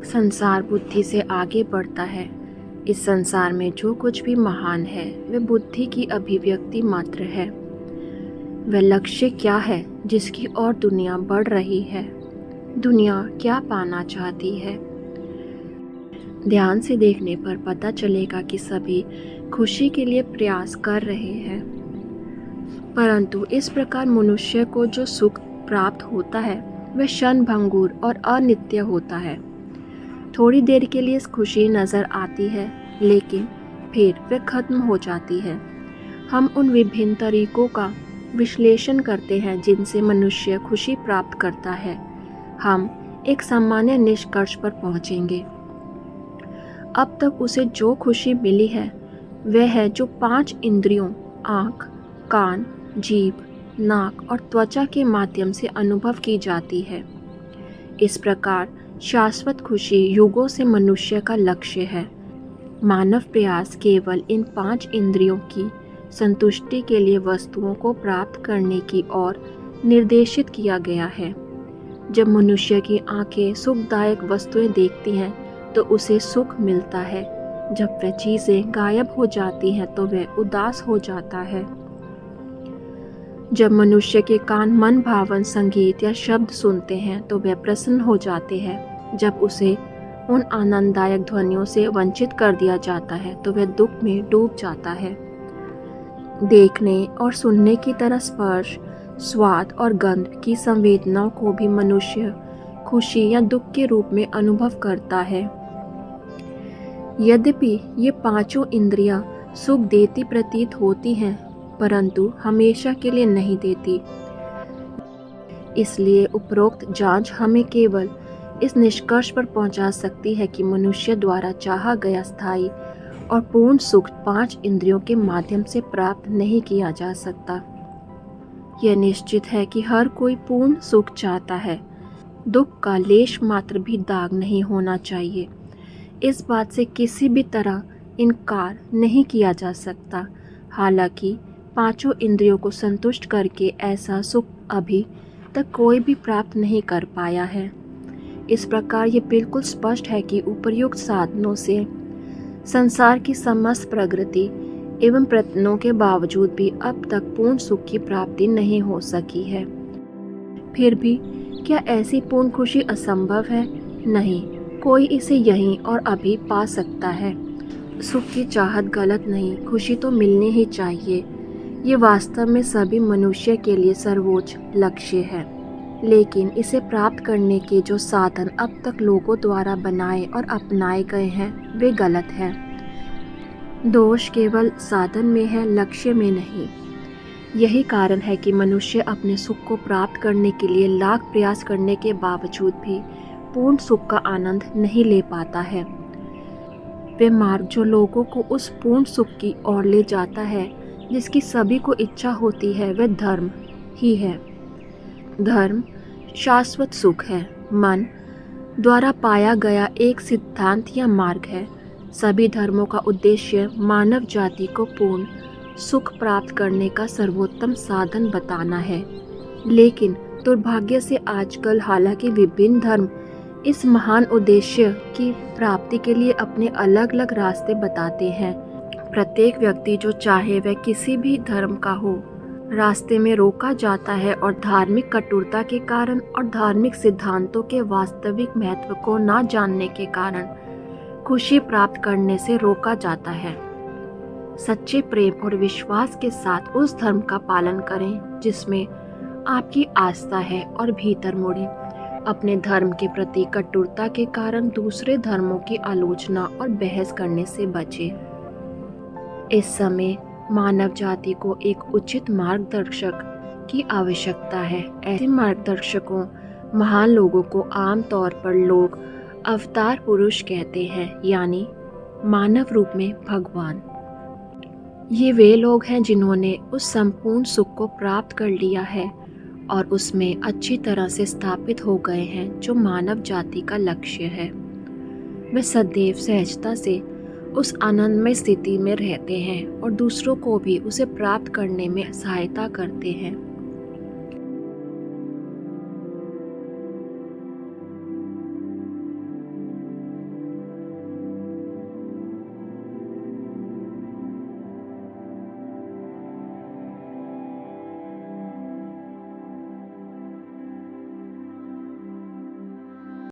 संसार बुद्धि से आगे बढ़ता है। इस संसार में जो कुछ भी महान है वह बुद्धि की अभिव्यक्ति मात्र है। वह लक्ष्य क्या है जिसकी ओर दुनिया बढ़ रही है? दुनिया क्या पाना चाहती है? ध्यान से देखने पर पता चलेगा कि सभी खुशी के लिए प्रयास कर रहे हैं, परंतु इस प्रकार मनुष्य को जो सुख प्राप्त होता है वह क्षणभंगुर और अनित्य होता है। थोड़ी देर के लिए खुशी नज़र आती है, लेकिन फिर वह खत्म हो जाती है। हम उन विभिन्न तरीकों का विश्लेषण करते हैं जिनसे मनुष्य खुशी प्राप्त करता है। हम एक सामान्य निष्कर्ष पर पहुंचेंगे। अब तक उसे जो खुशी मिली है वह है जो 5 इंद्रियों आँख, कान, जीभ, नाक और त्वचा के माध्यम से अनुभव की जाती है। इस प्रकार शाश्वत खुशी युगों से मनुष्य का लक्ष्य है। मानव प्रयास केवल इन 5 इंद्रियों की संतुष्टि के लिए वस्तुओं को प्राप्त करने की ओर निर्देशित किया गया है। जब मनुष्य की आंखें सुखदायक वस्तुएं देखती हैं तो उसे सुख मिलता है। जब वह चीज़ें गायब हो जाती हैं तो वह उदास हो जाता है। जब मनुष्य के कान मन भावन संगीत या शब्द सुनते हैं तो वह प्रसन्न हो जाते हैं। जब उसे उन आनंददायक ध्वनियों से वंचित कर दिया जाता है तो वह दुख में डूब जाता है। देखने और सुनने की तरह स्पर्श, स्वाद और गंध की संवेदनाओं को भी मनुष्य खुशी या दुख के रूप में अनुभव करता है। यद्यपि ये 5 इंद्रियां सुख देती प्रतीत होती हैं, परंतु हमेशा के लिए नहीं देती। इसलिए उपरोक्त जांच हमें केवल इस निष्कर्ष पर पहुंचा सकती है कि मनुष्य द्वारा चाहा गया स्थायी और पूर्ण सुख 5 इंद्रियों के माध्यम से प्राप्त नहीं किया जा सकता। यह निश्चित है कि हर कोई पूर्ण सुख चाहता है। दुख का लेश मात्र भी दाग नहीं होना चाहिए। इस बात से किसी भी तरह इनकार नहीं किया जा सकता। हालांकि 5 इंद्रियों को संतुष्ट करके ऐसा सुख अभी तक कोई भी प्राप्त नहीं कर पाया है। इस प्रकार ये बिल्कुल स्पष्ट है कि उपर्युक्त साधनों से संसार की समस्त प्रगति एवं प्रयत्नों के बावजूद भी अब तक पूर्ण सुख की प्राप्ति नहीं हो सकी है। फिर भी क्या ऐसी पूर्ण खुशी असंभव है? नहीं, कोई इसे यहीं और अभी पा सकता है। सुख की चाहत गलत नहीं, खुशी तो मिलनी ही चाहिए। ये वास्तव में सभी मनुष्य के लिए सर्वोच्च लक्ष्य है, लेकिन इसे प्राप्त करने के जो साधन अब तक लोगों द्वारा बनाए और अपनाए गए हैं वे गलत हैं। दोष केवल साधन में है, लक्ष्य में नहीं। यही कारण है कि मनुष्य अपने सुख को प्राप्त करने के लिए लाख प्रयास करने के बावजूद भी पूर्ण सुख का आनंद नहीं ले पाता है। वे मार्ग जो लोगों को उस पूर्ण सुख की ओर ले जाता है जिसकी सभी को इच्छा होती है, वह धर्म ही है। धर्म शाश्वत सुख है, मन द्वारा पाया गया एक सिद्धांत या मार्ग है। सभी धर्मों का उद्देश्य मानव जाति को पूर्ण सुख प्राप्त करने का सर्वोत्तम साधन बताना है। लेकिन दुर्भाग्य से आजकल हालांकि विभिन्न धर्म इस महान उद्देश्य की प्राप्ति के लिए अपने अलग अलग रास्ते बताते हैं। प्रत्येक व्यक्ति जो चाहे वह किसी भी धर्म का हो, रास्ते में रोका जाता है और धार्मिक कटुरता के कारण और धार्मिक सिद्धांतों के वास्तविक महत्व को न जानने के कारण खुशी प्राप्त करने से रोका जाता है। सच्चे प्रेम और विश्वास के साथ उस धर्म का पालन करें जिसमें आपकी आस्था है और भीतर मुड़ें। अपने धर्म के प्रति कटुरता के कारण दूसरे धर्मों की आलोचना और बहस करने से बचें। इस समय मानव जाति को एक उचित मार्गदर्शक की आवश्यकता है। ऐसे मार्गदर्शकों, महान लोगों को आमतौर पर लोग अवतार पुरुष कहते हैं, यानी मानव रूप में भगवान। ये वे लोग हैं जिन्होंने उस संपूर्ण सुख को प्राप्त कर लिया है और उसमें अच्छी तरह से स्थापित हो गए हैं जो मानव जाति का लक्ष्य है। वे सदैव सहजता से उस आनंदमय स्थिति में रहते हैं और दूसरों को भी उसे प्राप्त करने में सहायता करते हैं।